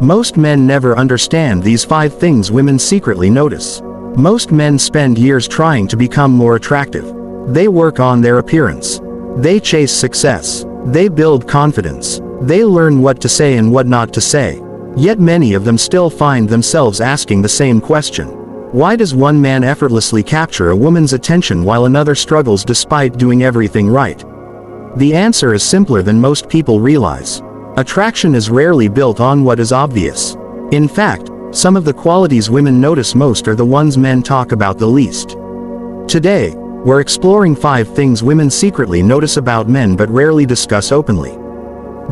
Most men never understand these 5 things women secretly notice. Most men spend years trying to become more attractive. They work on their appearance. They chase success. They build confidence. They learn what to say and what not to say. Yet many of them still find themselves asking the same question. Why does one man effortlessly capture a woman's attention while another struggles despite doing everything right? The answer is simpler than most people realize. Attraction is rarely built on what is obvious. In fact, some of the qualities women notice most are the ones men talk about the least. Today, we're exploring 5 things women secretly notice about men but rarely discuss openly.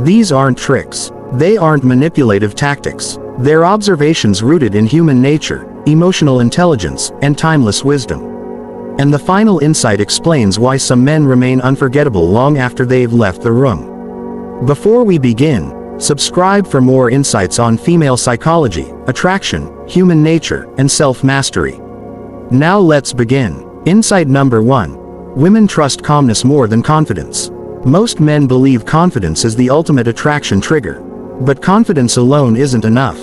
These aren't tricks. They aren't manipulative tactics. They're observations rooted in human nature, emotional intelligence, and timeless wisdom. And the final insight explains why some men remain unforgettable long after they've left the room. Before we begin, subscribe for more insights on female psychology, attraction, human nature, and self-mastery. Now let's begin. Insight number 1. Women trust calmness more than confidence. Most men believe confidence is the ultimate attraction trigger. But confidence alone isn't enough.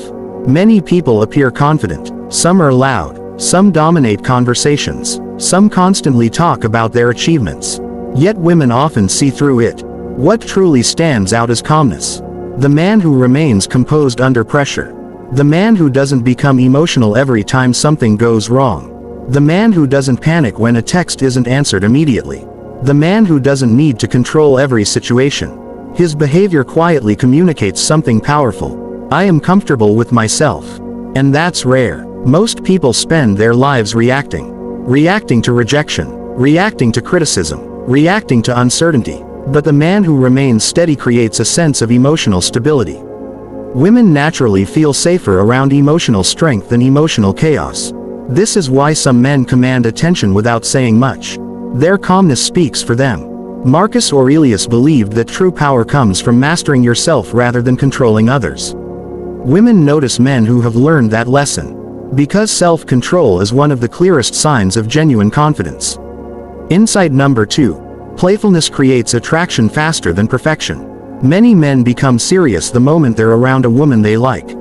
Many people appear confident. Some are loud. Some dominate conversations. Some constantly talk about their achievements. Yet women often see through it. What truly stands out is calmness. The man who remains composed under pressure. The man who doesn't become emotional every time something goes wrong. The man who doesn't panic when a text isn't answered immediately. The man who doesn't need to control every situation. His behavior quietly communicates something powerful. I am comfortable with myself. And that's rare. Most people spend their lives reacting. Reacting to rejection. Reacting to criticism. Reacting to uncertainty. But the man who remains steady creates a sense of emotional stability. Women naturally feel safer around emotional strength than emotional chaos. This is why some men command attention without saying much. Their calmness speaks for them. Marcus Aurelius believed that true power comes from mastering yourself rather than controlling others. Women notice men who have learned that lesson. Because self-control is one of the clearest signs of genuine confidence. Insight number 2. Playfulness creates attraction faster than perfection. Many men become serious the moment they're around a woman they like.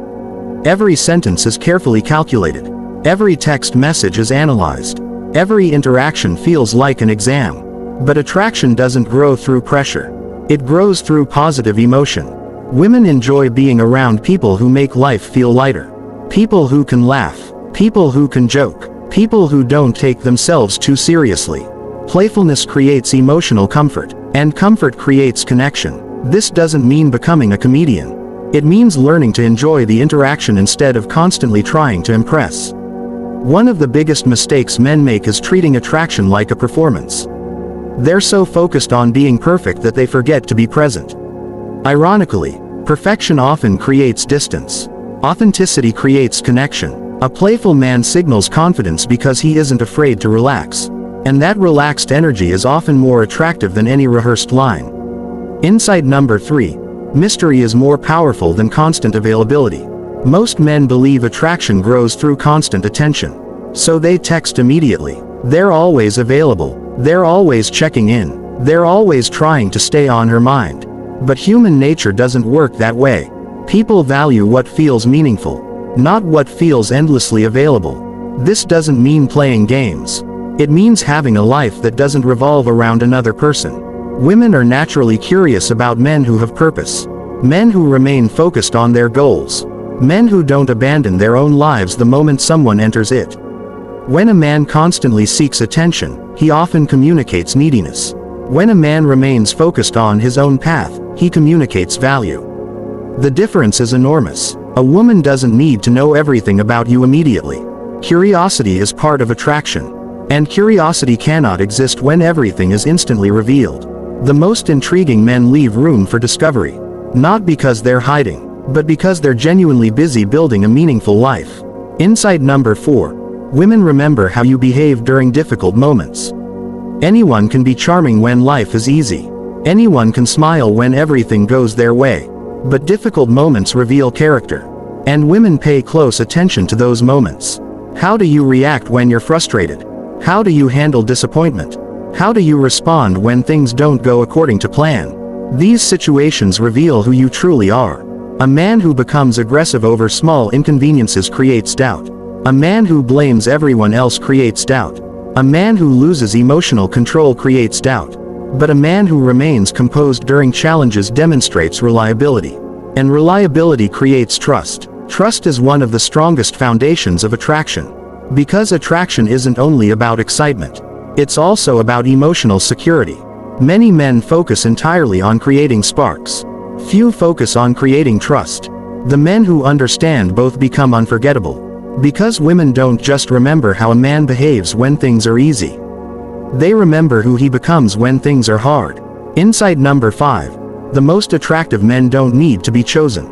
Every sentence is carefully calculated. Every text message is analyzed. Every interaction feels like an exam. But attraction doesn't grow through pressure. It grows through positive emotion. Women enjoy being around people who make life feel lighter. People who can laugh. People who can joke. People who don't take themselves too seriously. Playfulness creates emotional comfort, and comfort creates connection. This doesn't mean becoming a comedian. It means learning to enjoy the interaction instead of constantly trying to impress. One of the biggest mistakes men make is treating attraction like a performance. They're so focused on being perfect that they forget to be present. Ironically, perfection often creates distance. Authenticity creates connection. A playful man signals confidence because he isn't afraid to relax. And that relaxed energy is often more attractive than any rehearsed line. Insight number 3. Mystery is more powerful than constant availability. Most men believe attraction grows through constant attention. So they text immediately. They're always available. They're always checking in. They're always trying to stay on her mind. But human nature doesn't work that way. People value what feels meaningful, not what feels endlessly available. This doesn't mean playing games. It means having a life that doesn't revolve around another person. Women are naturally curious about men who have purpose. Men who remain focused on their goals. Men who don't abandon their own lives the moment someone enters it. When a man constantly seeks attention, he often communicates neediness. When a man remains focused on his own path, he communicates value. The difference is enormous. A woman doesn't need to know everything about you immediately. Curiosity is part of attraction. And curiosity cannot exist when everything is instantly revealed. The most intriguing men leave room for discovery. Not because they're hiding, but because they're genuinely busy building a meaningful life. Insight number 4. Women remember how you behave during difficult moments. Anyone can be charming when life is easy. Anyone can smile when everything goes their way. But difficult moments reveal character. And women pay close attention to those moments. How do you react when you're frustrated? How do you handle disappointment? How do you respond when things don't go according to plan? These situations reveal who you truly are. A man who becomes aggressive over small inconveniences creates doubt. A man who blames everyone else creates doubt. A man who loses emotional control creates doubt. But a man who remains composed during challenges demonstrates reliability. And reliability creates trust. Trust is one of the strongest foundations of attraction. Because attraction isn't only about excitement. It's also about emotional security. Many men focus entirely on creating sparks. Few focus on creating trust. The men who understand both become unforgettable. Because women don't just remember how a man behaves when things are easy. They remember who he becomes when things are hard. Insight number 5. The most attractive men don't need to be chosen.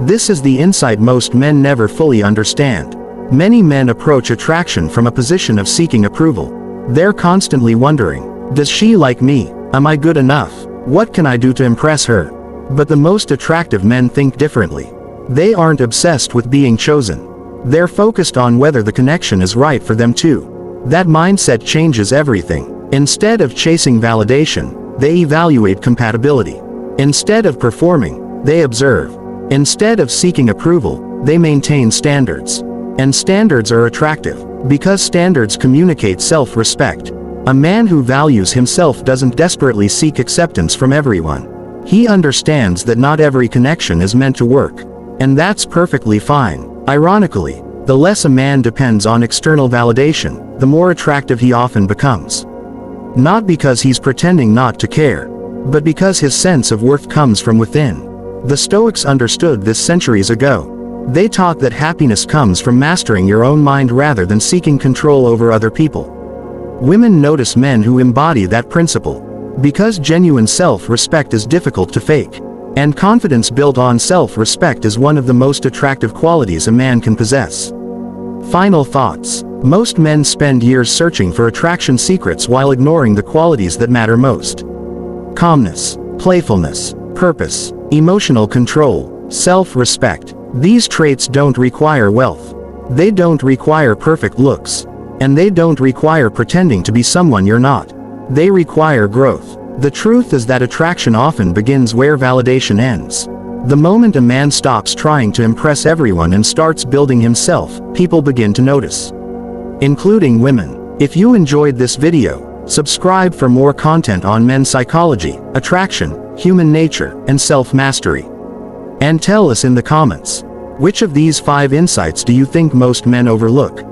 This is the insight most men never fully understand. Many men approach attraction from a position of seeking approval. They're constantly wondering, does she like me? Am I good enough? What can I do to impress her? But the most attractive men think differently. They aren't obsessed with being chosen. They're focused on whether the connection is right for them too. That mindset changes everything. Instead of chasing validation, they evaluate compatibility. Instead of performing, they observe. Instead of seeking approval, they maintain standards. And standards are attractive, because standards communicate self-respect. A man who values himself doesn't desperately seek acceptance from everyone. He understands that not every connection is meant to work. And that's perfectly fine. Ironically, the less a man depends on external validation, the more attractive he often becomes. Not because he's pretending not to care, but because his sense of worth comes from within. The Stoics understood this centuries ago. They taught that happiness comes from mastering your own mind rather than seeking control over other people. Women notice men who embody that principle, because genuine self-respect is difficult to fake, and confidence built on self-respect is one of the most attractive qualities a man can possess. Final thoughts. Most men spend years searching for attraction secrets while ignoring the qualities that matter most. Calmness, playfulness, purpose, emotional control, self-respect. These traits don't require wealth. They don't require perfect looks. And they don't require pretending to be someone you're not. They require growth. The truth is that attraction often begins where validation ends. The moment a man stops trying to impress everyone and starts building himself, people begin to notice. Including women. If you enjoyed this video, subscribe for more content on men's psychology, attraction, human nature, and self-mastery. And tell us in the comments, which of these 5 insights do you think most men overlook?